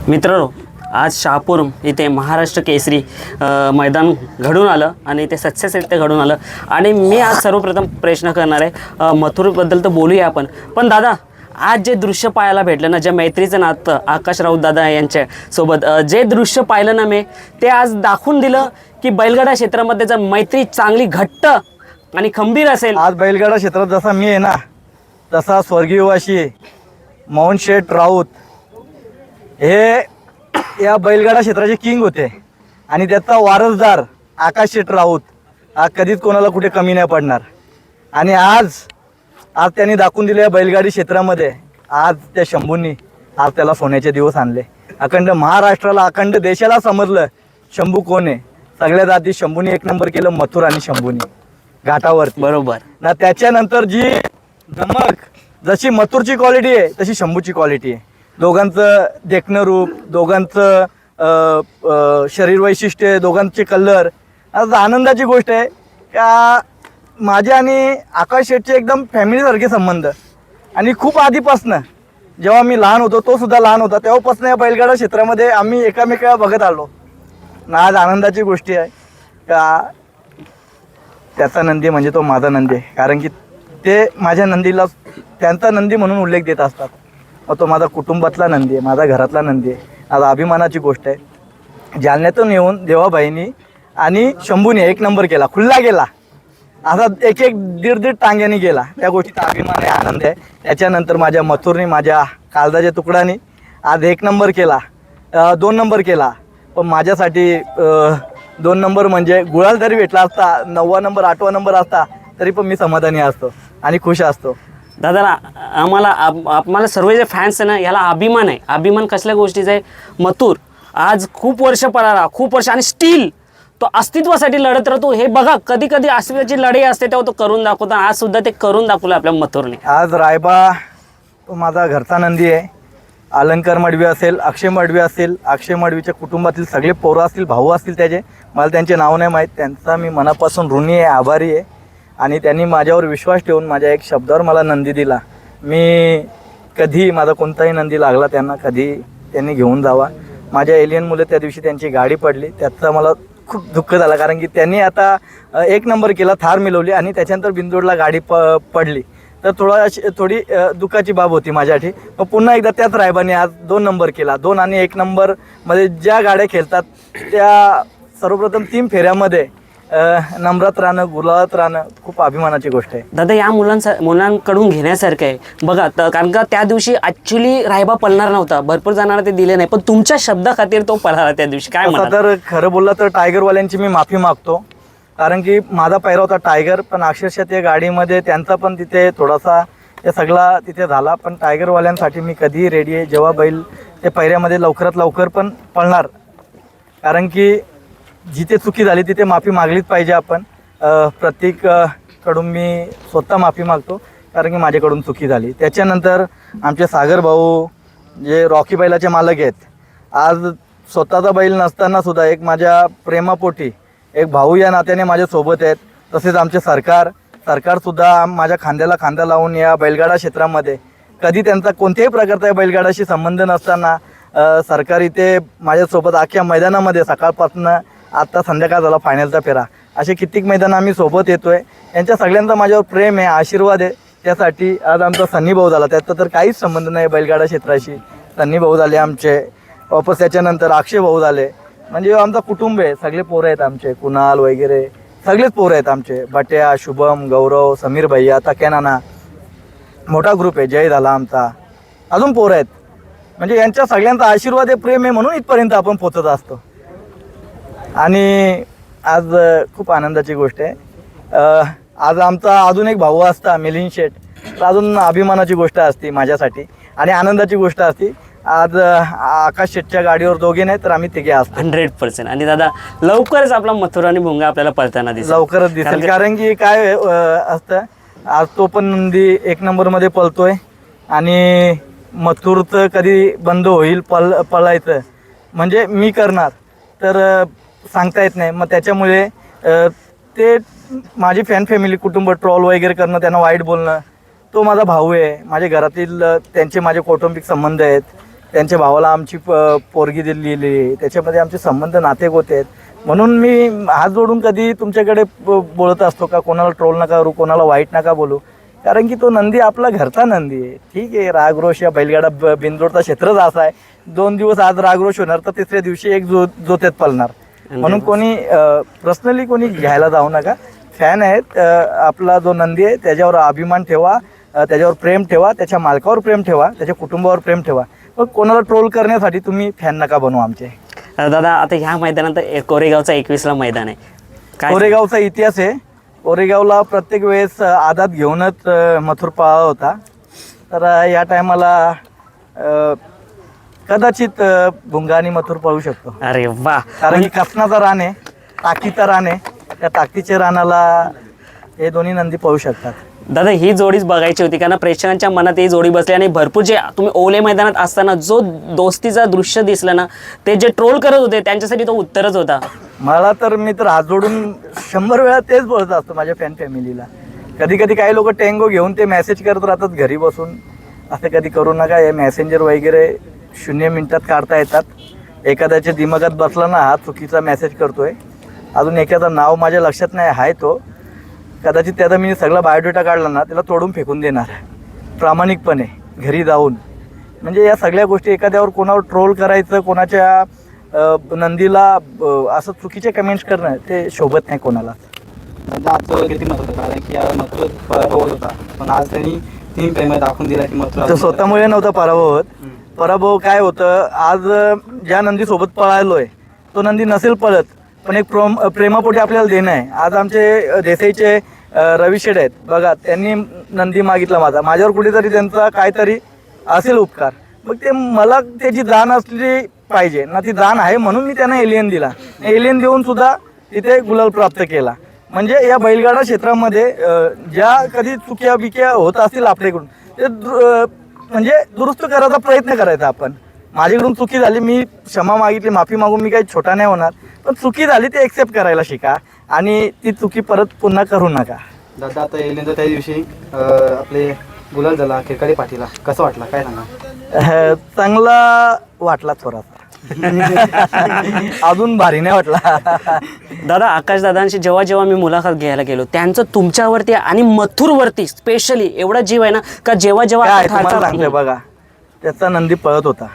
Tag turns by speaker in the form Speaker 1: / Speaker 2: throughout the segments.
Speaker 1: मित्रांनो, आज शहापूर इथे महाराष्ट्र केसरी मैदान घडून आलं आणि ते सक्सेसरित्या घडून आलं. आणि मी आज सर्वप्रथम प्रश्न करणार आहे, मथुरबद्दल तर बोलूया आपण, पण दादा आज जे दृश्य पाहायला भेटलं ना, ज्या मैत्रीचं नातं आकाश राऊत दादा यांच्या सोबत जे दृश्य पाहिलं ना मी, ते आज दाखवून दिलं की बैलगाडा क्षेत्रामध्ये जर मैत्री चांगली घट्ट आणि खंबीर असेल.
Speaker 2: आज बैलगाडा क्षेत्रात जसा मी आहे ना, तसा स्वर्गीयवासी मोहन शेठ राऊत हे या बैलगाडा क्षेत्राचे किंग होते आणि त्याचा वारसदार आकाश शेठ राऊत हा कधीच कोणाला कुठे कमी नाही पडणार. आणि आज त्यांनी दाखवून दिले या बैलगाडी क्षेत्रामध्ये. आज त्या शंभूंनी आज त्याला सोन्याचे दिवस आणले. अखंड महाराष्ट्राला, अखंड देशाला समजलं शंभू कोण आहे. सगळ्यात आधी शंभूनी एक नंबर केलं, मथुर आणि शंभूनी घाटावर.
Speaker 1: बरोबर
Speaker 2: ना, त्याच्यानंतर जी धमक, जशी मथुरची क्वालिटी आहे तशी शंभूची क्वालिटी आहे. दोघांचं देखणं रूप, दोघांचं शरीर वैशिष्ट्य, दोघांचे कलर. आज आनंदाची गोष्ट आहे का माझ्या आणि आकाश शेठचे एकदम फॅमिलीसारखे संबंध. आणि खूप आधीपासनं, जेव्हा मी लहान होतो, तो सुद्धा लहान होता, तेव्हापासून या बैलगाडा क्षेत्रामध्ये आम्ही एकामेकाला बघत आलो. आज आनंदाची गोष्टी आहे का त्याचा नंदी म्हणजे तो माझा नंदी आहे. कारण की ते माझ्या नंदीला त्यांचा नंदी म्हणून उल्लेख देत असतात. मग तो माझा कुटुंबातला नंदी आहे, माझा घरातला नंदी आहे. आज अभिमानाची गोष्ट आहे. जालन्यातून येऊन देवाबाईंनी आणि शंभूने एक नंबर केला, खुल्ला गेला. असा एक एक दीड टांग्याने गेला. त्या गोष्टीचा अभिमान आहे, आनंद आहे. त्याच्यानंतर माझ्या मथुरने, माझ्या काळजाच्या तुकडाने आज एक नंबर केला, 2 नंबर केला. पण माझ्यासाठी 2 नंबर म्हणजे गुळाल जरी भेटला असता, 9वा नंबर 8वा नंबर असता, तरी पण मी समाधानी असतो आणि खुश असतो.
Speaker 1: दादा, आम्हाला सर्व जे फॅन्स आहे ना, याला अभिमान आहे. अभिमान कसल्या गोष्टीचा आहे? मथुर आज खूप वर्ष पळाला, खूप वर्ष, आणि स्टील तो अस्तित्वासाठी लढत राहतो. हे बघा, कधी कधी अस्तित्वाची लढाई असते तेव्हा तो करून दाखवतो. आज सुद्धा ते करून दाखवलं आपल्या मथुरने.
Speaker 2: आज रायबा तो माझा घरचा नंदी आहे. अलंकार मडवी असेल, अक्षय मडवी असेल, अक्षय मडवीच्या कुटुंबातील सगळे पोरं असतील, भाऊ असतील त्याचे, मला त्यांचे नाव नाही माहीत. त्यांचा मी मनापासून ऋणी आहे, आभारी आहे. आणि त्यांनी माझ्यावर विश्वास ठेवून माझ्या एक शब्दावर मला नंदी दिला. मी कधी माझा कोणताही नंदी लागला त्यांना कधी त्यांनी घेऊन जावा. माझ्या एलियनमुळे त्या दिवशी त्यांची गाडी पडली, त्याचा मला खूप दुःख झालं. कारण की त्यांनी आता 1 नंबर केला, थार मिळवली आणि त्याच्यानंतर बिंदोडला गाडी पडली. तर थोडी दुःखाची बाब होती माझ्यासाठी. मग पुन्हा एकदा त्याच रायबाने आज 2 नंबर केला. 2 आणि 1 नंबरमध्ये ज्या गाड्या खेळतात त्या सर्वप्रथम 3 फेऱ्यामध्ये नम्रात राहणं, गुलाबात राहणं खूप अभिमानाची गोष्ट आहे.
Speaker 1: दादा, या मुलांकडून घेण्यासारखं आहे बघा. कारण का त्या दिवशी ॲक्च्युली रायबा पळणार नव्हता, भरपूर जणांना ते दिले नाही, पण तुमच्या शब्दाखातीर तो पळाला त्या दिवशी. काय म्हणा?
Speaker 2: तर खरं बोललं तर टायगरवाल्यांची मी माफी मागतो. कारण की माझा पैरा होता टायगर, पण अक्षरशः त्या गाडीमध्ये त्यांचा पण तिथे थोडासा ते सगळा तिथे झाला. पण टायगरवाल्यांसाठी मी कधीही रेडी आहे. जेव्हा बैल त्या पैऱ्यामध्ये लवकरात लवकर पण पळणार. कारण की जिथे चुकी झाली तिथे माफी मागलीच पाहिजे आपण. प्रत्येककडून मी स्वतः माफी मागतो, कारण की माझ्याकडून चुकी झाली. त्याच्यानंतर आमचे सागर भाऊ जे रॉकी बैलाचे मालक आहेत, आज स्वतःचा बैल नसताना सुद्धा एक माझ्या प्रेमापोटी एक भाऊ या नात्याने माझ्यासोबत आहेत. तसेच आमचे सरकारसुद्धा माझ्या खांद्याला खांदा लावून या बैलगाडा क्षेत्रामध्ये कधी त्यांचा कोणत्याही प्रकारचा बैलगाडाशी संबंध नसताना सरकार इथे माझ्यासोबत अख्ख्या मैदानामध्ये सकाळपासून आत्ता संध्याकाळ झाला फायनलचा फेरा, असे कित्येक मैदानं आम्ही सोबत येतो आहे. यांच्या सगळ्यांचा माझ्यावर प्रेम आहे, आशीर्वाद आहे. त्यासाठी आज आमचा सन्नी भाऊ झाला, त्याचा तर काहीच संबंध नाही बैलगाडा क्षेत्राशी. सन्नी भाऊ झाले आमचे, वापस त्याच्यानंतर अक्षय भाऊ झाले. म्हणजे आमचा कुटुंब आहे, सगळे पोरं आहेत आमचे, कुणाल वगैरे सगळेच पोरं आहेत आमचे. बट्या, शुभम, गौरव, समीर भैया, तक्या नाना, मोठा ग्रुप आहे. जय झाला आमचा, अजून पोरं आहेत. म्हणजे यांच्या सगळ्यांचा आशीर्वाद आहे, प्रेम आहे, म्हणून इथपर्यंत आपण पोचत असतो. आणि आज खूप आनंदाची गोष्ट आहे. आज आमचा अजून एक भाऊ असता मिलिंद शेठ, तर अजून अभिमानाची गोष्ट असते माझ्यासाठी आणि आनंदाची गोष्ट असते. आज आकाश शेठच्या गाडीवर दोघे नाही तर आम्ही तिघे असतो.
Speaker 1: 100%. आणि दादा, लवकरच आपला मथुर आणि भुंगा आपल्याला पळताना दिसेल,
Speaker 2: लवकरच दिसेल. कारण की काय असतं, आज तो पण नंदी 1 नंबरमध्ये पळतोय आणि मथुरचं कधी बंद होईल पळायचं म्हणजे मी करणार तर सांगता येत नाही. मग त्याच्यामुळे ते माझी फॅमिली कुटुंब ट्रोल वगैरे करणं, त्यांना वाईट बोलणं, तो माझा भाऊ आहे. माझ्या घरातील त्यांचे माझे कौटुंबिक संबंध आहेत, त्यांच्या भावाला आमची पोरगी दिलेली आहे, त्याच्यामध्ये आमचे संबंध नाते गोते आहेत. म्हणून मी हात जोडून कधी तुमच्याकडे बोलत असतो का कोणाला ट्रोल नका करू, कोणाला वाईट नका बोलू, कारण की तो नंदी आपला घरचा नंदी आहे. ठीक आहे, रागरोष या बैलगाडा बिंदोडचा क्षेत्रच असा आहे, 2 दिवस आज रागरोष होणार तर तिसऱ्या दिवशी एक जोत्यात पळणार. म्हणून कोणी पर्सनली कोणी घ्यायला जाऊ नका. फॅन आहेत, आपला जो नंदी आहे त्याच्यावर अभिमान ठेवा, त्याच्यावर प्रेम ठेवा, त्याच्या मालकावर प्रेम ठेवा, त्याच्या कुटुंबावर प्रेम ठेवा. मग कोणाला ट्रोल करण्यासाठी तुम्ही फॅन नका बनवू आमचे.
Speaker 1: दादा आता ह्या मैदानात कोरेगावचा 21ला मैदान आहे, काय
Speaker 2: कोरेगावचा इतिहास आहे. कोरेगावला प्रत्येक वेळेस आदात घेऊनच मथुर पळाला होता. तर या टायमाला कदाचित भुंगा आणि मथुर पळू शकतो.
Speaker 1: अरे वा,
Speaker 2: कारण की कसनाचा रान आहे, ताकदीचा रान आहे, त्या ताकदीच्या रानाला हे दोन्ही नंदी पळू शकतात.
Speaker 1: दादा ही जोडीच बघायची होती, कारण प्रेक्षकांच्या मनात ही जोडी बसली आणि भरपूर जे तुम्ही ओले मैदानात असताना जो दोस्तीचा दृश्य दिसलं ना, ते जे ट्रोल करत होते त्यांच्यासाठी तो उत्तरच होता.
Speaker 2: मला तर मी तर हात जोडून 100 वेळा तेच बोलत असतो माझ्या फॅन फॅमिलीला. कधी कधी काही लोक टेंगो घेऊन ते मेसेज करत राहतात घरी बसून. असं कधी करू नका. हे मेसेंजर वगैरे 0 मिनिटात काढता येतात. एखाद्याच्या दिमागात बसला ना हा चुकीचा मेसेज करतोय, अजून एखादा नाव माझ्या लक्षात नाही आहे, तो कदाचित त्याचा मी सगळा बायोडेटा काढला ना त्याला तोडून फेकून देणार प्रामाणिकपणे घरी जाऊन. म्हणजे या सगळ्या गोष्टी एखाद्यावर कोणावर ट्रोल करायचं, कोणाच्या नंदीला असं चुकीचे कमेंट्स करणं ते शोभत नाही कोणाला.
Speaker 3: आजचं किती महत्व होतं, कारण की मथुर पराभव होत होता, पण आज त्यांनी टीम प्रेम दाखवून दिला की मथुर
Speaker 2: तो स्वतःमुळे नव्हता पराभव होत. पराभव काय होतं, आज ज्या नंदी सोबत पळालोय तो नंदी नसेल पळत, पण एक प्रेमापोटी आपल्याला देणं आहे. आज आमचे देसाईचे रवी शेठ आहेत बघा, त्यांनी नंदी मागितला माझ्यावर कुठेतरी त्यांचा काहीतरी असेल उपकार. मग ते मला त्याची जाण असली पाहिजे ना, ती जाण आहे म्हणून मी त्यांना एलियन दिला. एलियन देऊन सुद्धा तिथे गुलाल प्राप्त केला. म्हणजे या बैलगाडा क्षेत्रामध्ये ज्या कधी चुक्या बिक्या होत असतील आपल्याकडून ते म्हणजे दुरुस्त करायचा प्रयत्न करायचा आपण. माझ्याकडून चुकी झाली, मी क्षमा मागितली, माफी मागून मी काही छोटा नाही होणार, पण चुकी झाली ते एक्सेप्ट करायला शिका आणि ती चुकी परत पुन्हा करू नका.
Speaker 3: दादा आता येईल त्या दिवशी आपले गुलाल झाला खेळकरी पाठीला, कसं वाटला काय सांगा?
Speaker 2: चांगला वाटला थोडासा. अजून भारी नाही वाटला.
Speaker 1: दादा आकाश दादांशी जेव्हा जेव्हा मी मुलाखत घ्यायला गेलो, त्यांचं तुमच्यावरती आणि मथुरवरती स्पेशली एवढा जीव आहे ना, का जेव्हा
Speaker 2: काय तुम्हाला सांगतोय बघा, त्याचा नंदी पळत होता,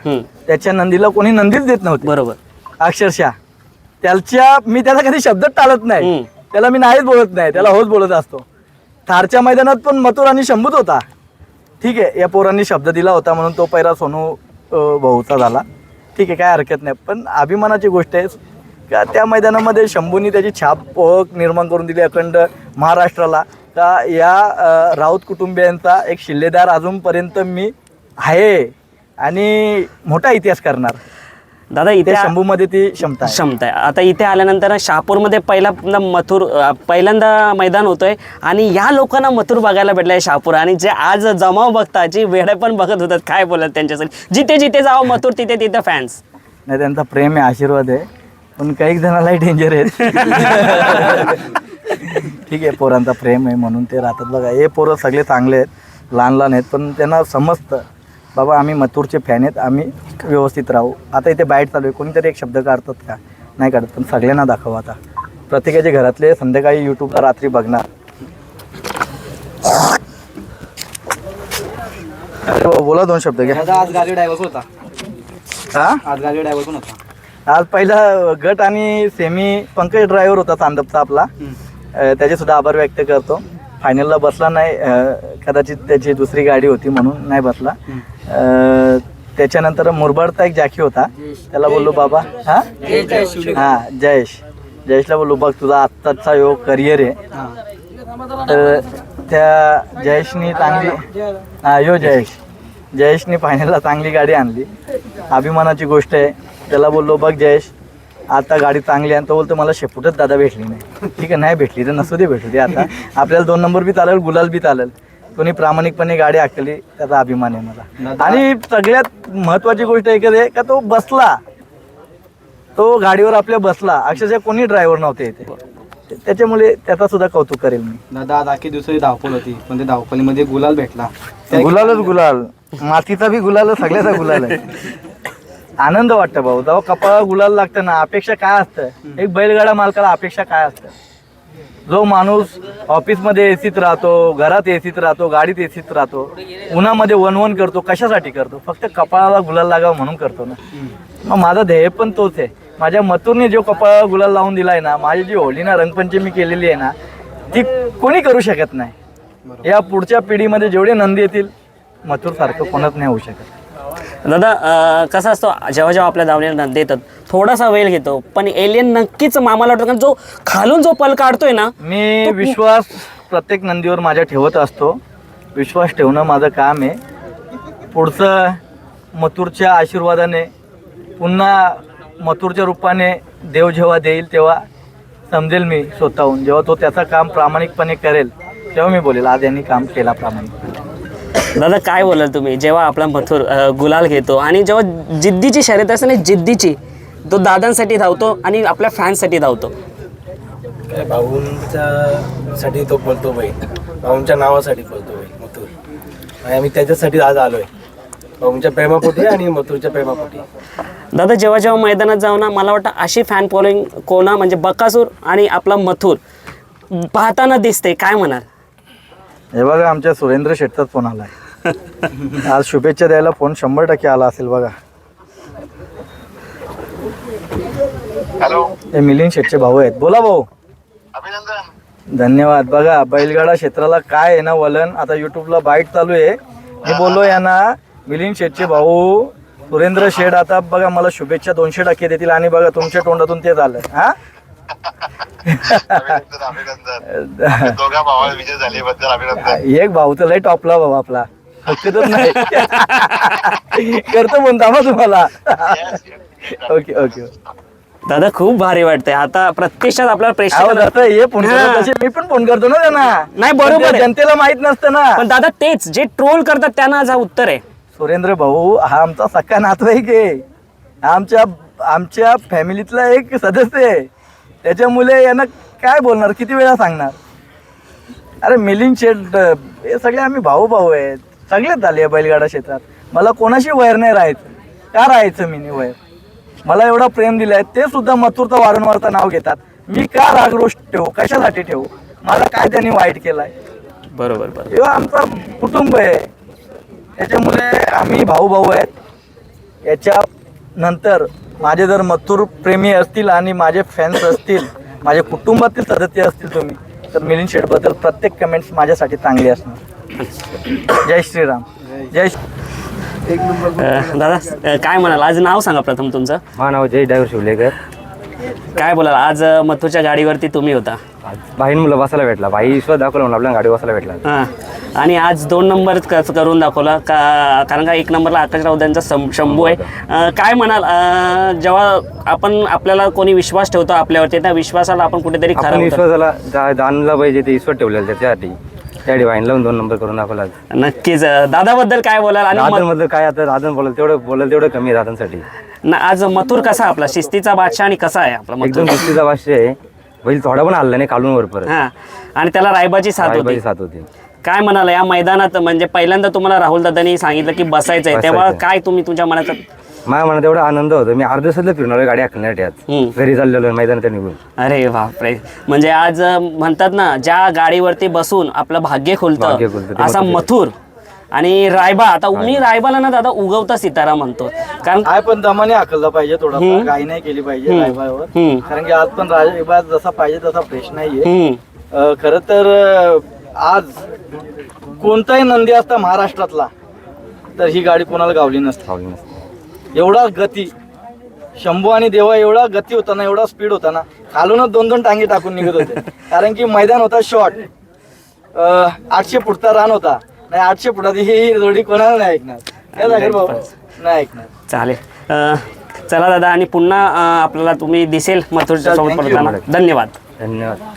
Speaker 2: त्याच्या नंदीला कोणी नंदीच देत नव्हते.
Speaker 1: बरोबर,
Speaker 2: अक्षरशः मी त्याला कधी शब्द टाळत नाही, त्याला मी नाहीच बोलत नाही, त्याला होच बोलत असतो. थारच्या मैदानात पण मथुर आणि शंभूत होता. ठीक आहे, या पोरांनी शब्द दिला होता म्हणून तो पहिला सोनू भाऊचा झाला. ठीक आहे, काय हरकत नाही, पण अभिमानाची गोष्ट आहे का त्या मैदानामध्ये शंभूनी त्याची छाप ओळख निर्माण करून दिली अखंड महाराष्ट्राला. का या राऊत कुटुंबियांचा एक शिल्लेदार अजूनपर्यंत मी आहे आणि मोठा इतिहास करणार.
Speaker 1: दादा इथे
Speaker 2: शंभूमध्ये ती क्षमता
Speaker 1: आहे. आता इथे आल्यानंतर शहापूरमध्ये पहिल्यांदा मैदान होतोय आणि या लोकांना मथुर बघायला भेटलंय शहापूर, आणि जे आज जमाव बघता जी वेळे पण बघत होतात, काय बोलत त्यांच्यासाठी, जिथे जिथे जावं मथुर तिथे तिथे फॅन्स.
Speaker 2: नाही, त्यांचा प्रेम आहे, आशीर्वाद आहे, पण काही जणांनाही डेंजर आहेत. ठीक आहे, पोरांचा प्रेम आहे म्हणून ते राहतात बघा. हे पोरं सगळे चांगले आहेत, लहान लहान आहेत, पण त्यांना समजतं बाबा आम्ही मथुरचे फॅन आहेत, आम्ही व्यवस्थित राहू. आता इथे बाईट चालू आहे, कोणीतरी एक शब्द काढतात का? नाही काढत, पण सगळ्यांना दाखवा. आता प्रत्येकाच्या घरातले संध्याकाळी यूट्यूबला रात्री बघणार. बोला 2 शब्द घ्या.
Speaker 3: आज गाडी ड्रायव्हर होता, आज गाडी ड्रायव्हर पण होता.
Speaker 2: आज पहिला गट आणि सेमी पंकज ड्रायव्हर होता चांदपचा आपला, त्याचे सुद्धा आभार व्यक्त करतो. फायनलला बसला नाही, कदाचित त्याची दुसरी गाडी होती म्हणून नाही बसला. त्याच्यानंतर मुरबाडचा एक जॅकी होता, त्याला बोललो बाबा जयेशला बोललो बघ तुझा आत्ताचा योग करिअर आहे. तर त्या जयेशनी चांगली जयेशनी फायनलला चांगली गाडी आणली, अभिमानाची गोष्ट आहे. त्याला बोललो बघ जयेश आता गाडी चांगली आहे, तो बोलतो मला शेपूटच दादा भेटली नाही. ठीक आहे, नाही भेटली तर नसू दे, भेटू दे. आता आपल्याला 2 नंबर बी चालेल, गुलाल बी चालेल. कोणी प्रामाणिकपणे गाडी हाकली त्याचा अभिमान आहे मला. आणि सगळ्यात महत्वाची गोष्ट एक आहे का तो बसला, तो गाडीवर आपल्या बसला. अक्षरशः कोणी ड्रायव्हर नव्हते इथे, त्याच्यामुळे त्याचा सुद्धा कौतुक करेल मी.
Speaker 3: दादा आज अख्खी दुसरी धावपळ होती पण त्या धावपळीमध्ये गुलाल भेटला.
Speaker 2: गुलालच गुलाल, मातीचा बी गुलाल, सगळ्याचा गुलाल आहे. आनंद वाटतं भाऊ, जेव्हा कपाळाला गुलाल लागतं ना, अपेक्षा काय असतं, एक बैलगाडा मालकाला अपेक्षा काय असतं, जो माणूस ऑफिसमध्ये एसीत राहतो, घरात एसीत राहतो, गाडीत एसीत राहतो, उन्हामध्ये वनवन करतो, कशासाठी करतो, फक्त कपाळाला गुलाल लागावं म्हणून करतो ना. मग माझा ध्येय पण तोच आहे. माझ्या मथुरने जो कपाळाला गुलाल लावून दिलाय ना, माझी जी होळीना रंगपंचमी केलेली आहे ना, ती कोणी करू शकत नाही. या पुढच्या पिढीमध्ये जेवढे नंदी येतील, मथुर सारखं कोणाच नाही होऊ शकत.
Speaker 1: दादा कसं असतो, जेव्हा जेव्हा आपल्या दावणीला नंदी येतात थोडासा वेळ घेतो, पण एलियन नक्कीच मामाला वाटतं, कारण जो खालून जो पल काढतोय ना,
Speaker 2: मी विश्वास प्रत्येक नंदीवर माझ्या ठेवत असतो. विश्वास ठेवणं माझं काम आहे. पुढचं मथुरच्या आशीर्वादाने, पुन्हा मथुरच्या रूपाने देव जेव्हा देईल तेव्हा समजेल मी स्वतःहून. जेव्हा तो त्याचं काम प्रामाणिकपणे करेल तेव्हा मी बोलेल आज यांनी काम केला प्रामाणिकपणे.
Speaker 1: दादा काय बोलाल तुम्ही, जेव्हा आपला मथुर गुलाल घेतो आणि जेव्हा जिद्दीची शर्यत असते ना, जिद्दीची, तो दादांसाठी धावतो आणि आपल्या फॅन्ससाठी धावतो.
Speaker 4: भाऊंच्या साठी तो पळतो बैल, भाऊंच्या नावासाठी पळतो बैल मथुर, आणि आम्ही त्याच्यासाठी आज आलोय, भाऊंच्या प्रेमापोटी आणि मथुरच्या प्रेमापोटी.
Speaker 1: दादा जेव्हा जेव्हा मैदानात जाऊ ना, मला वाटतं अशी फॅन फॉलोईंग कोणा म्हणजे बकासूर आणि आपला मथुर पाहताना दिसते, काय म्हणाल?
Speaker 2: हे बघा आमच्या सुरेंद्र शेटचाच फोन आला आहे. आज शुभेच्छा द्यायला फोन 100% आला असेल बघा.
Speaker 5: हॅलो,
Speaker 2: हे मिलिंद शेटचे भाऊ आहेत. बोला भाऊ.
Speaker 5: अभिनंदन.
Speaker 2: धन्यवाद. बघा बैलगाडा क्षेत्राला काय आहे ना वलन, आता युट्यूबला बाईट चालू आहे. मी बोललो यांना, मिलिंद शेटचे भाऊ सुरेंद्र शेठ आता बघा मला शुभेच्छा 200% देतील, आणि बघा तुमच्या तोंडातून ते झालं. हा
Speaker 5: अभिनंदन. दोघा भावाला विजय झाल्याबद्दल अभिनंदन.
Speaker 2: एक भाऊ तर लय टॉपला भाऊ आपला, फक्त नाही करतो म्हणता मग तुम्हाला. Okay okay.
Speaker 1: दादा खूप भारी वाटतंय. आता प्रत्यक्षात आपल्याला प्रेक्षक
Speaker 2: हे फोन तसे मी पण फोन करतो ना त्यांना.
Speaker 1: नाही, बरोबर आहे.
Speaker 2: जनतेला माहित नसतं ना.
Speaker 1: पण दादा तेच जे ट्रोल करतात त्यांना आज हा उत्तर आहे.
Speaker 2: सुरेंद्र भाऊ हा आमचा सख्खा नातवाईक आहे, आमच्या फॅमिलीतला एक सदस्य आहे. त्याच्यामुळे यांना काय बोलणार, किती वेळा सांगणार. अरे मिलिंद शेठ हे सगळे आम्ही भाऊ भाऊ आहेत, सगळेच झाले बैलगाडा क्षेत्रात. मला कोणाशी वैर नाही राहायचं, का राहायचं मी नाही वैर. मला एवढा प्रेम दिलाय, ते सुद्धा मथुरचं वारंवारता नाव घेतात. मी का रागरोष ठेवू, कशासाठी ठेवू, मला काय त्यांनी वाईट केलाय.
Speaker 1: बरोबर बरोबर.
Speaker 2: किंवा आमचा कुटुंब आहे, त्याच्यामुळे आम्ही भाऊ भाऊ आहेत. याच्या नंतर माझे जर मथुर प्रेमी असतील आणि माझे फॅन्स असतील, माझ्या कुटुंबातील सदस्य असतील तुम्ही, तर मिलिंद शेठबद्दल प्रत्येक कमेंट्स माझ्यासाठी चांगली असणार. जय श्रीराम. जय
Speaker 1: दादा काय म्हणाल, आज नाव सांगा प्रथम तुमचं.
Speaker 6: माझं नाव जय ड्रायव्हर शिवलेकर.
Speaker 1: काय बोलाल, आज मथुरच्या गाडीवरती तुम्ही होता.
Speaker 6: भाईन मुलं बसायला भेटला, भाई विश्वास दाखवला म्हणून आपल्या गाडी बसायला भेटला.
Speaker 1: हां, आणि आज 2 नंबर करून दाखवला का, कारण का 1 नंबरला आकाश राऊतांचा शंभू आहे. काय म्हणाल, जेव्हा आपण आपल्याला कोणी विश्वास ठेवतो आपल्यावरती, त्या विश्वासाला आपण कुठेतरी
Speaker 6: आपण
Speaker 1: खरं
Speaker 6: विश्वासाला जाणला पाहिजे, ते विश्वास ठेवलेला त्याच्यासाठी त्यासाठी भाईन लावून 2 नंबर करून दाखवला.
Speaker 1: नक्कीच. दादाबद्दल काय बोलाल, आणि
Speaker 6: दादांबद्दल काय, आता दादन बोलाल तेवढं कमी आहे दादांसाठी.
Speaker 1: आज मथुर कसा आपला शिस्तीचा बादशाह आणि कसा आहे आपला मथुर?
Speaker 6: एकदम शिस्तीचा भाष्य आहे. बैल थोडा पण हल्ला नाही खालून वर परत.
Speaker 1: हां, आणि त्याला रायबाची साथ होती.
Speaker 6: साथ होती.
Speaker 1: काय म्हणाल या मैदानात, म्हणजे पहिल्यांदा तुम्हाला राहुल दादांनी सांगितलं की बसायचंय, तेव्हा काय तुम्ही तुमच्या मनात?
Speaker 6: माझ्या मनात एवढा आनंद होता, मी अर्ध्या सध्या फिरणार गाडी हाकलण्यासाठी आज घरी चाललेलो मैदानात निघून.
Speaker 1: अरे बापरे, म्हणजे आज म्हणतात ना, ज्या गाडीवरती बसून आपलं भाग्य खुलतं
Speaker 6: ते
Speaker 1: असा मथुर आणि रायबा. आता मी रायबाला ना दादा उगवता सितारा म्हणतो, कारण
Speaker 2: काय पण दमाने हाकलला पाहिजे, थोडा काही नाही केली पाहिजे रायबावर. कारण की आज पण रायबा जसा पाहिजे तसा फ्रेश नाहीये. खर तर आज कोणताही नंदी असता महाराष्ट्रातला तर ही गाडी कोणाला गावली नसते. एवढा गती, शंभू आणि देवा एवढा गती होता ना, एवढा स्पीड होता ना, खालूनच 2-2 टांगे टाकून निघत होते. कारण की मैदान होता शॉर्ट, 800 फूटचा रान होता. नाही 800 फुटाची ही जोडी कोणाला नाही ऐकणार, काय जागेल भाऊ, नाही ऐकणार.
Speaker 1: चालेल. चला दादा, आणि पुन्हा आपल्याला तुम्ही दिसेल मथुरच्या सोबत पडताना. धन्यवाद.
Speaker 6: धन्यवाद.